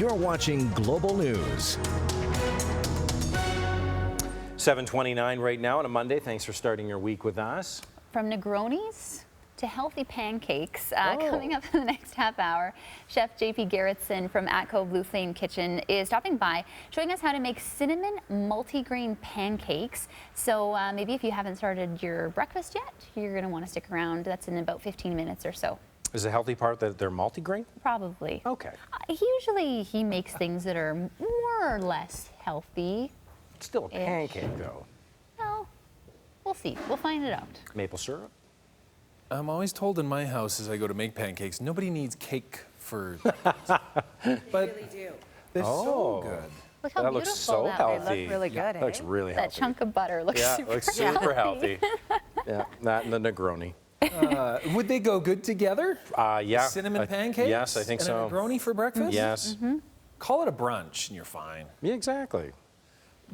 You're watching Global News. 7:29 right now on a Monday. Thanks for starting your week with us. From Negronis to healthy pancakes. Coming up in the next half hour, Chef JP Garrettson from Atco Blue Flame Kitchen is stopping by, showing us how to make cinnamon multigrain pancakes. So maybe if you haven't started your breakfast yet, you're going to want to stick around. That's in about 15 minutes or so. Is the healthy part that they're multigrain? Probably. Okay. Usually he makes things that are more or less healthy. It's still a pancake, though. Well, we'll see. We'll find it out. Maple syrup? I'm always told in my house as I go to make pancakes, nobody needs cake for They really do. They're so good. Look how That beautiful looks so that healthy. They look really good, That looks really healthy. That chunk of butter looks Yeah, super looks super healthy. Yeah, that and the Negroni. Would they go good together? Yeah. Cinnamon pancakes? Yes, I think and so. a Negroni for breakfast? Yes. Call it a brunch and you're fine. Yeah, exactly.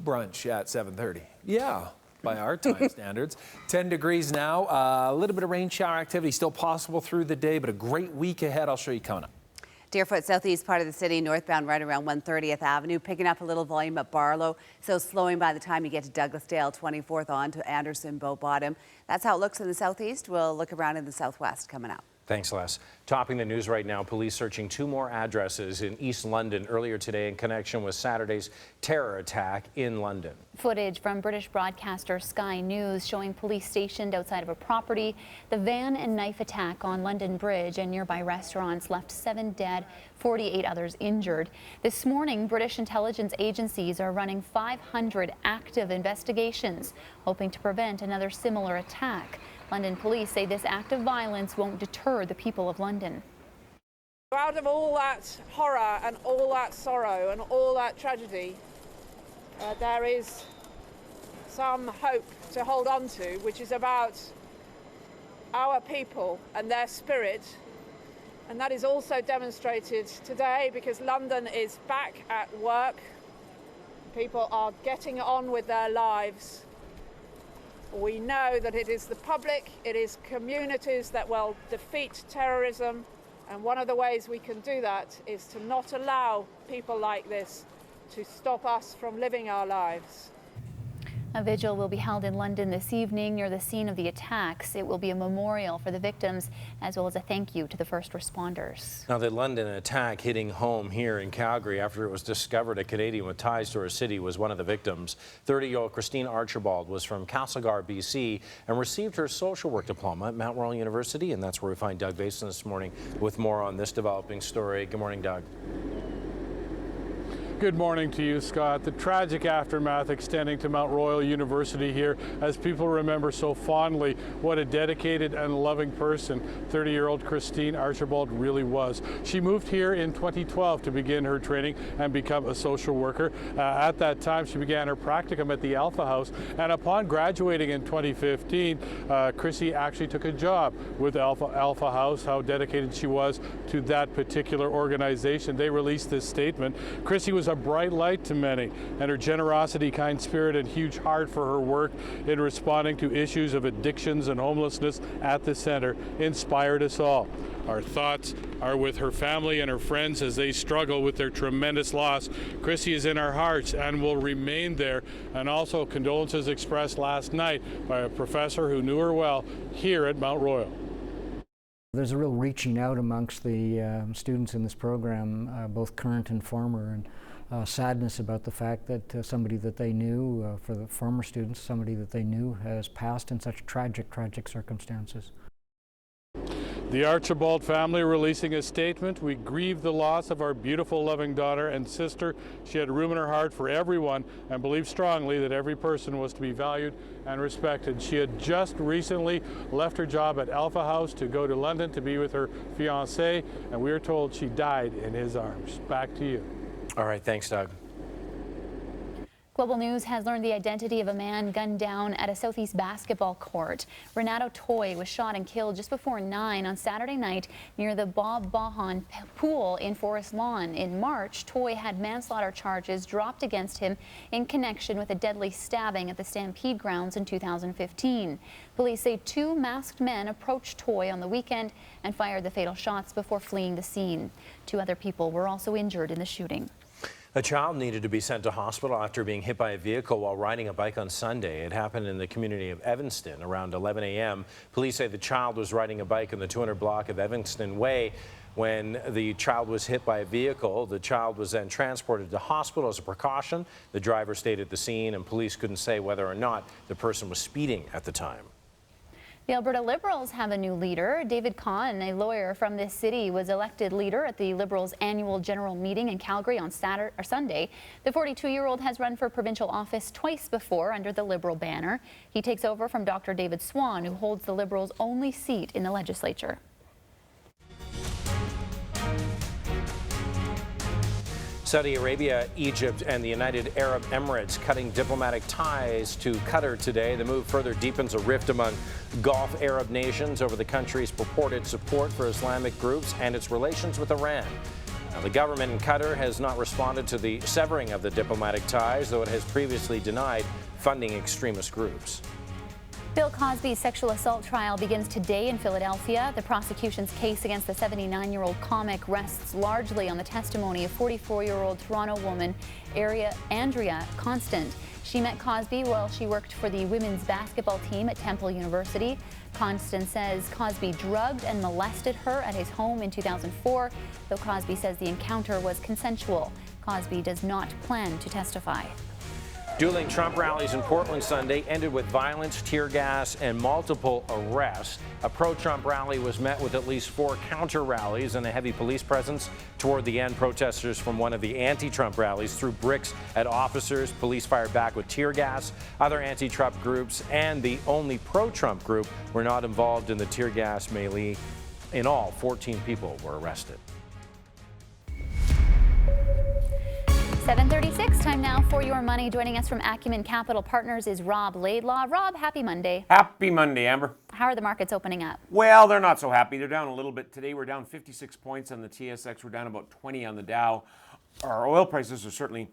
Brunch at 7:30. Yeah, by our time standards. 10 degrees now. A little bit of rain shower activity still possible through the day, but a great week ahead. I'll show you coming up. Deerfoot, southeast part of the city, northbound right around 130th Avenue, picking up a little volume at Barlow, so slowing by the time you get to Douglasdale, 24th on to Anderson, Bow Bottom. That's how it looks in the southeast. We'll look around in the southwest coming up. Thanks, Les. Topping the news right now, police searching 2 more addresses in East London earlier today in connection with Saturday's terror attack in London. Footage from British broadcaster Sky News showing police stationed outside of a property. The van and knife attack on London Bridge and nearby restaurants left 7 dead, 48 others injured. This morning, British intelligence agencies are running 500 active investigations, hoping to prevent another similar attack. London police say this act of violence won't deter the people of London. Out of all that horror and all that sorrow and all that tragedy, there is some hope to hold on to, which is about our people and their spirit. And that is also demonstrated today because London is back at work. People are getting on with their lives. We know that it is the public, it is communities that will defeat terrorism, and one of the ways we can do that is to not allow people like this to stop us from living our lives. A vigil will be held in London this evening near the scene of the attacks. It will be a memorial for the victims as well as a thank you to the first responders. Now, the London attack hitting home here in Calgary after it was discovered a Canadian with ties to our city was one of the victims. 30-year-old Christine Archibald was from Castlegar, BC, and received her social work diploma at Mount Royal University, and that's where we find Doug Vason this morning with more on this developing story. Good morning, Doug. Good morning to you, Scott. The tragic aftermath extending to Mount Royal University here as people remember so fondly what a dedicated and loving person 30-year-old Christine Archibald really was. She moved here in 2012 to begin her training and become a social worker. At that time, she began her practicum at the Alpha House, and upon graduating in 2015, Chrissy actually took a job with Alpha House. How dedicated she was to that particular organization. They released this statement. Chrissy was a bright light to many, and her generosity, kind spirit, and huge heart for her work in responding to issues of addictions and homelessness at the center inspired us all. Our thoughts are with her family and her friends as they struggle with their tremendous loss. Chrissy is in our hearts and will remain there. And also condolences expressed last night by a professor who knew her well here at Mount Royal. There's a real reaching out amongst the students in this program, both current and former, and sadness about the fact that somebody that they knew, for the former students, somebody that they knew has passed in such tragic circumstances. The Archibald family releasing a statement. We grieve the loss of our beautiful, loving daughter and sister. She had room in her heart for everyone and believed strongly that every person was to be valued and respected. She had just recently left her job at Alpha House to go to London to be with her fiancé, and we are told she died in his arms. Back to you. All right, thanks, Doug. Global News has learned the identity of a man gunned down at a Southeast basketball court. Renato Toy was shot and killed just before 9 on Saturday night near the Bob Bahan pool in Forest Lawn. In March, Toy had manslaughter charges dropped against him in connection with a deadly stabbing at the Stampede grounds in 2015. Police say 2 masked men approached Toy on the weekend and fired the fatal shots before fleeing the scene. 2 other people were also injured in the shooting. A child needed to be sent to hospital after being hit by a vehicle while riding a bike on Sunday. It happened in the community of Evanston around 11 a.m. Police say the child was riding a bike in the 200 block of Evanston Way when the child was hit by a vehicle. The child was then transported to hospital as a precaution. The driver stayed at the scene, and police couldn't say whether or not the person was speeding at the time. The Alberta Liberals have a new leader. David Kahn, a lawyer from this city, was elected leader at the Liberals' annual general meeting in Calgary on Sunday. The 42-year-old has run for provincial office twice before under the Liberal banner. He takes over from Dr. David Swan, who holds the Liberals' only seat in the legislature. Saudi Arabia, Egypt, and the United Arab Emirates cutting diplomatic ties to Qatar today. The move further deepens a rift among Gulf Arab nations over the country's purported support for Islamic groups and its relations with Iran. Now, the government in Qatar has not responded to the severing of the diplomatic ties, though it has previously denied funding extremist groups. Bill Cosby's sexual assault trial begins today in Philadelphia. The prosecution's case against the 79-year-old comic rests largely on the testimony of 44-year-old Toronto woman Andrea Constant. She met Cosby while she worked for the women's basketball team at Temple University. Constant says Cosby drugged and molested her at his home in 2004, though Cosby says the encounter was consensual. Cosby does not plan to testify. Dueling Trump rallies in Portland Sunday ended with violence, tear gas, and multiple arrests. A pro-Trump rally was met with at least 4 counter-rallies and a heavy police presence. Toward the end, protesters from one of the anti-Trump rallies threw bricks at officers. Police fired back with tear gas. Other anti-Trump groups and the only pro-Trump group were not involved in the tear gas melee. In all, 14 people were arrested. 7:36, time now for your money. Joining us from Acumen Capital Partners is Rob Laidlaw. Rob, happy Monday. Happy Monday, Amber. How are the markets opening up? Well, they're not so happy. They're down a little bit today. We're down 56 points on the TSX. We're down about 20 on the Dow. Our oil prices are certainly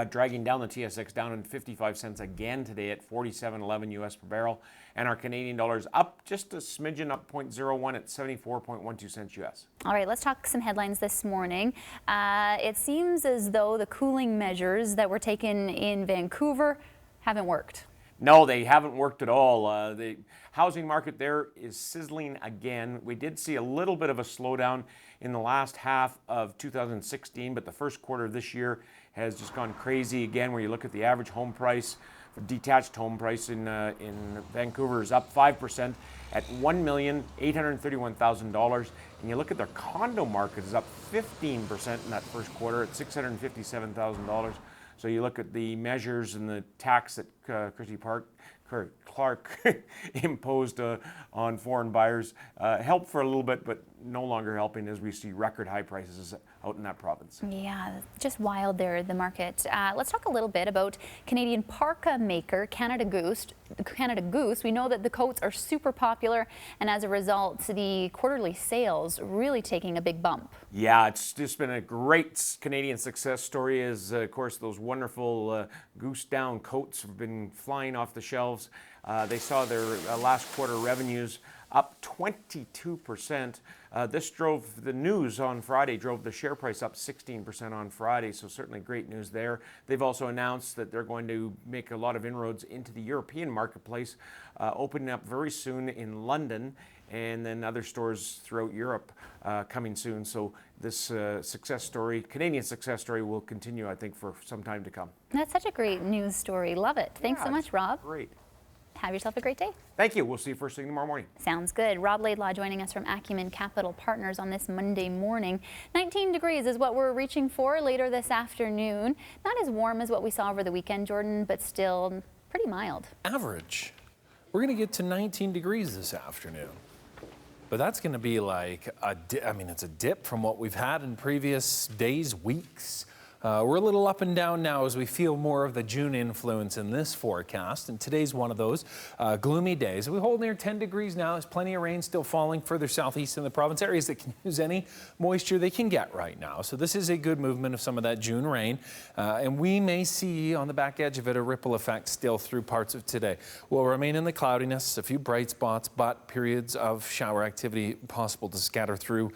dragging down the TSX down in 55 cents again today at 47.11 US per barrel. And our Canadian dollar is up just a smidgen, up 0.01 at 74.12 cents US. All right, let's talk some headlines this morning. It seems as though the cooling measures that were taken in Vancouver haven't worked. No, they haven't worked at all. The housing market there is sizzling again. We did see a little bit of a slowdown in the last half of 2016, but the first quarter of this year has just gone crazy again, where you look at the average home price, detached home price in Vancouver is up 5% at $1,831,000. And you look at their condo market is up 15% in that first quarter at $657,000. So you look at the measures and the tax that Christy Clark imposed on foreign buyers, helped for a little bit, but no longer helping as we see record high prices out in that province. Yeah, just wild there, the market. Let's talk a little bit about Canadian parka maker Canada Goose. We know that the coats are super popular, and as a result, the quarterly sales really taking a big bump. Yeah, it's just been a great Canadian success story as, of course, those wonderful goose down coats have been flying off the shelves. They saw their last quarter revenues up 22%. This drove the news on Friday, drove the share price up 16% on Friday, so certainly great news there. They've also announced that they're going to make a lot of inroads into the European marketplace, opening up very soon in London, and then other stores throughout Europe coming soon. So this success story, Canadian success story, will continue, I think, for some time to come. That's such a great news story. Love it. Thanks so much, Rob. Great. Have yourself a great day. Thank you. We'll see you first thing tomorrow morning. Sounds good. Rob Laidlaw joining us from Acumen Capital Partners on this Monday morning. 19 degrees is what we're reaching for later this afternoon. Not as warm as what we saw over the weekend, Jordan, but still pretty mild. Average. We're going to get to 19 degrees this afternoon. But that's going to be like, it's a dip from what we've had in previous days, weeks. We're a little up and down now as we feel more of the June influence in this forecast, and today's one of those gloomy days. We hold near 10 degrees now. There's plenty of rain still falling further southeast in the province, areas that can use any moisture they can get right now. So this is a good movement of some of that June rain, and we may see on the back edge of it a ripple effect still through parts of today. We'll remain in the cloudiness, a few bright spots, but periods of shower activity possible to scatter through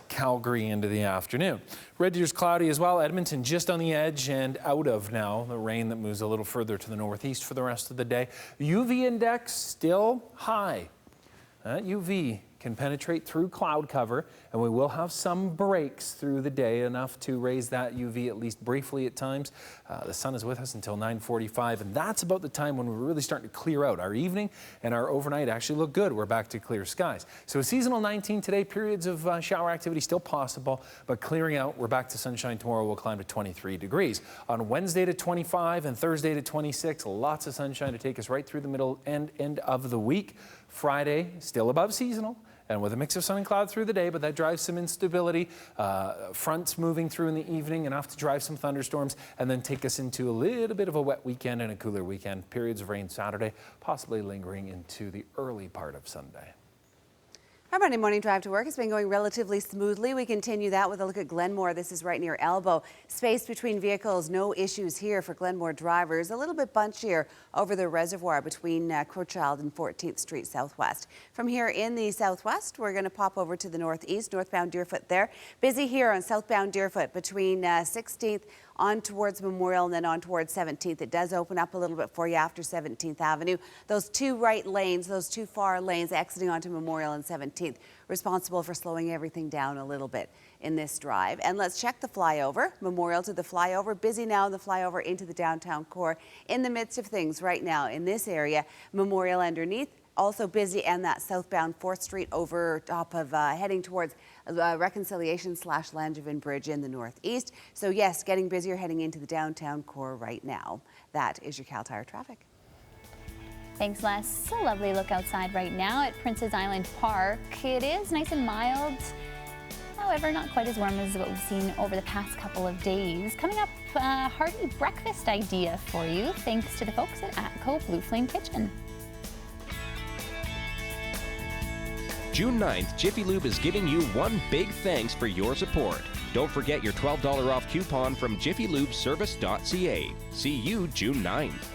Calgary into the afternoon. Red Deer's cloudy as well. Edmonton just on the edge and out of now. The rain that moves a little further to the northeast for the rest of the day. UV index still high. UV can penetrate through cloud cover, and we will have some breaks through the day, enough to raise that UV at least briefly at times. The sun is with us until 9:45, and that's about the time when we're really starting to clear out. Our evening and our overnight actually look good. We're back to clear skies. So a seasonal 19 today, periods of shower activity still possible, but clearing out. We're back to sunshine tomorrow. We'll climb to 23 degrees. On Wednesday to 25 and Thursday to 26, lots of sunshine to take us right through the middle and end of the week. Friday, still above seasonal, and with a mix of sun and cloud through the day, but that drives some instability. Fronts moving through in the evening, enough to drive some thunderstorms, and then take us into a little bit of a wet weekend and a cooler weekend. Periods of rain Saturday, possibly lingering into the early part of Sunday. Our Monday morning drive to work has been going relatively smoothly. We continue that with a look at Glenmore. This is right near Elbow. Space between vehicles, no issues here for Glenmore drivers. A little bit bunchier over the reservoir between Crowchild and 14th Street Southwest. From here in the southwest, we're going to pop over to the northeast, northbound Deerfoot there. Busy here on southbound Deerfoot between 16th on towards Memorial and then on towards 17th. It does open up a little bit for you after 17th Avenue. Those two right lanes, those two far lanes exiting onto Memorial and 17th, responsible for slowing everything down a little bit in this drive. And let's check the flyover. Memorial to the flyover. Busy now in the flyover into the downtown core. In the midst of things right now in this area, Memorial underneath. Also busy, and that southbound 4th Street over top of heading towards Reconciliation/Langevin Bridge in the northeast. So yes, getting busier heading into the downtown core right now. That is your Cal Tire traffic. Thanks, Les. So lovely look outside right now at Princess Island Park. It is nice and mild. However, not quite as warm as what we've seen over the past couple of days. Coming up, a hearty breakfast idea for you, thanks to the folks at ATCO Blue Flame Kitchen. June 9th, Jiffy Lube is giving you one big thanks for your support. Don't forget your $12 off coupon from jiffylubeservice.ca. See you June 9th.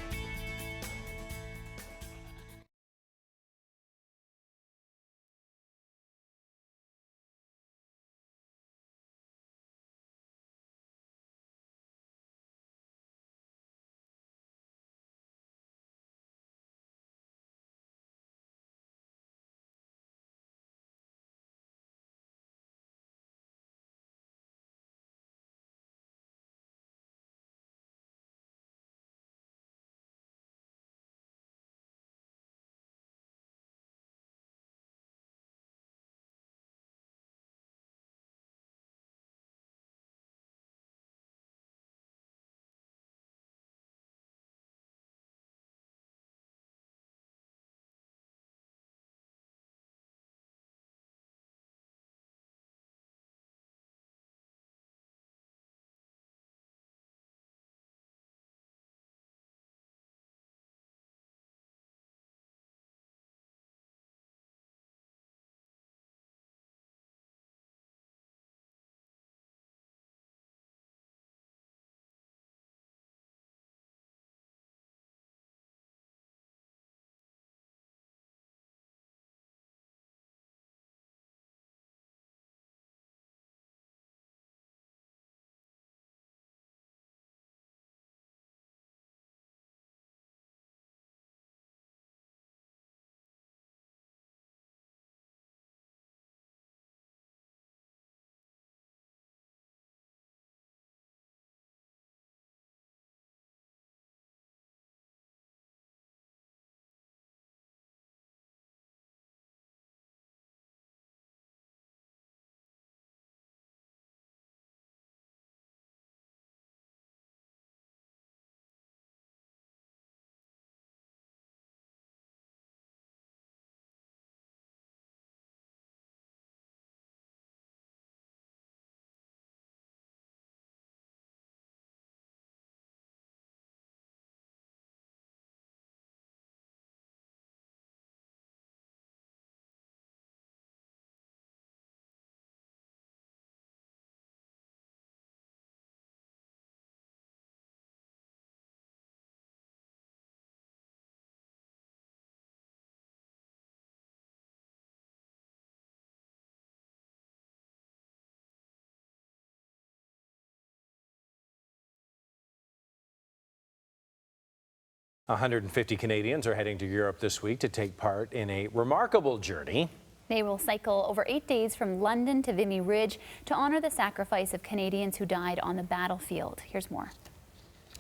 150 Canadians are heading to Europe this week to take part in a remarkable journey. They will cycle over 8 days from London to Vimy Ridge to honor the sacrifice of Canadians who died on the battlefield. Here's more.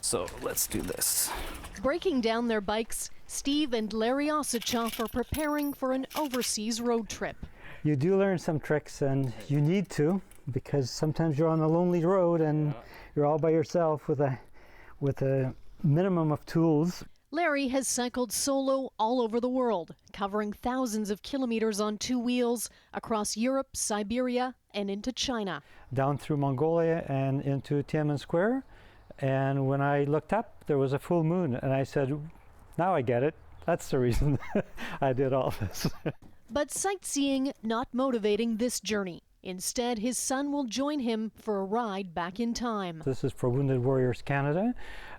So let's do this. Breaking down their bikes, Steve and Larry Ossichoff are preparing for an overseas road trip. You do learn some tricks, and you need to, because sometimes you're on a lonely road and you're all by yourself with a minimum of tools. Larry has cycled solo all over the world, covering thousands of kilometers on 2 wheels across Europe, Siberia, and into China. Down through Mongolia and into Tiananmen Square. And when I looked up, there was a full moon, and I said, now I get it. That's the reason I did all this. But sightseeing not motivating this journey. Instead, his son will join him for a ride back in time. This is for Wounded Warriors Canada,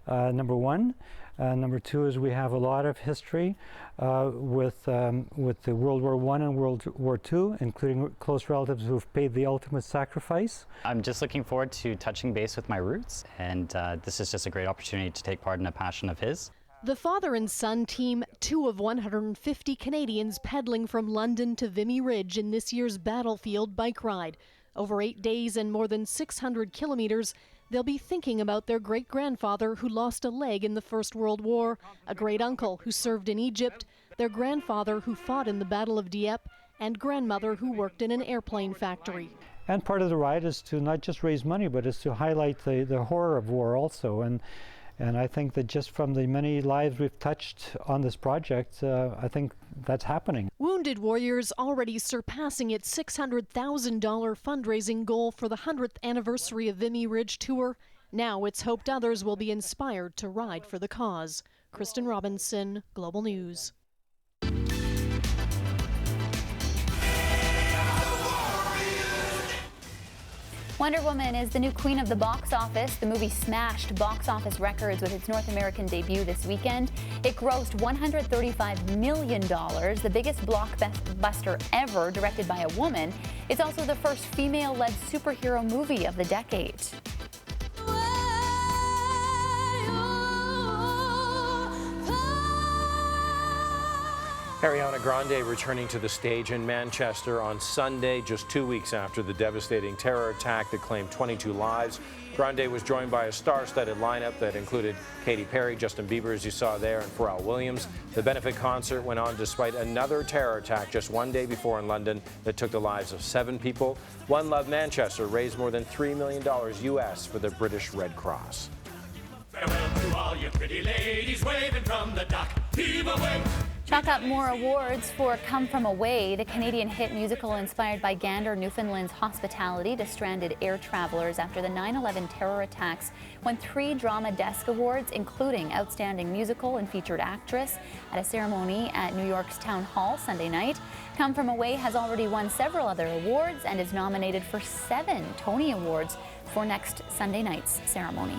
number one. Number two is we have a lot of history with the World War I and World War II, including close relatives who have paid the ultimate sacrifice. I'm just looking forward to touching base with my roots, and this is just a great opportunity to take part in a passion of his. The father and son team 2 of 150 Canadians pedaling from London to Vimy Ridge in this year's Battlefield bike ride. Over 8 days and more than 600 kilometers, they'll be thinking about their great-grandfather who lost a leg in the First World War, a great-uncle who served in Egypt, their grandfather who fought in the Battle of Dieppe, and grandmother who worked in an airplane factory. And part of the ride is to not just raise money, but is to highlight the horror of war also. And I think that just from the many lives we've touched on this project, I think that's happening. Wounded Warriors already surpassing its $600,000 fundraising goal for the 100th anniversary of Vimy Ridge Tour. Now it's hoped others will be inspired to ride for the cause. Kristen Robinson, Global News. Wonder Woman is the new queen of the box office. The movie smashed box office records with its North American debut this weekend. It grossed $135 million, the biggest blockbuster ever directed by a woman. It's also the first female-led superhero movie of the decade. Ariana Grande returning to the stage in Manchester on Sunday, just 2 weeks after the devastating terror attack that claimed 22 lives. Grande was joined by a star-studded lineup that included Katy Perry, Justin Bieber, as you saw there, and Pharrell Williams. The benefit concert went on despite another terror attack just one day before in London that took the lives of 7 people. One Love Manchester raised more than $3 million US for the British Red Cross. Farewell to all you pretty ladies waving from the dock. Heave away. Chalk up more awards for Come From Away, the Canadian hit musical inspired by Gander, Newfoundland's hospitality to stranded air travelers after the 9/11 terror attacks, won 3 Drama Desk Awards, including Outstanding Musical and Featured Actress, at a ceremony at New York's Town Hall Sunday night. Come From Away has already won several other awards and is nominated for 7 Tony Awards for next Sunday night's ceremony.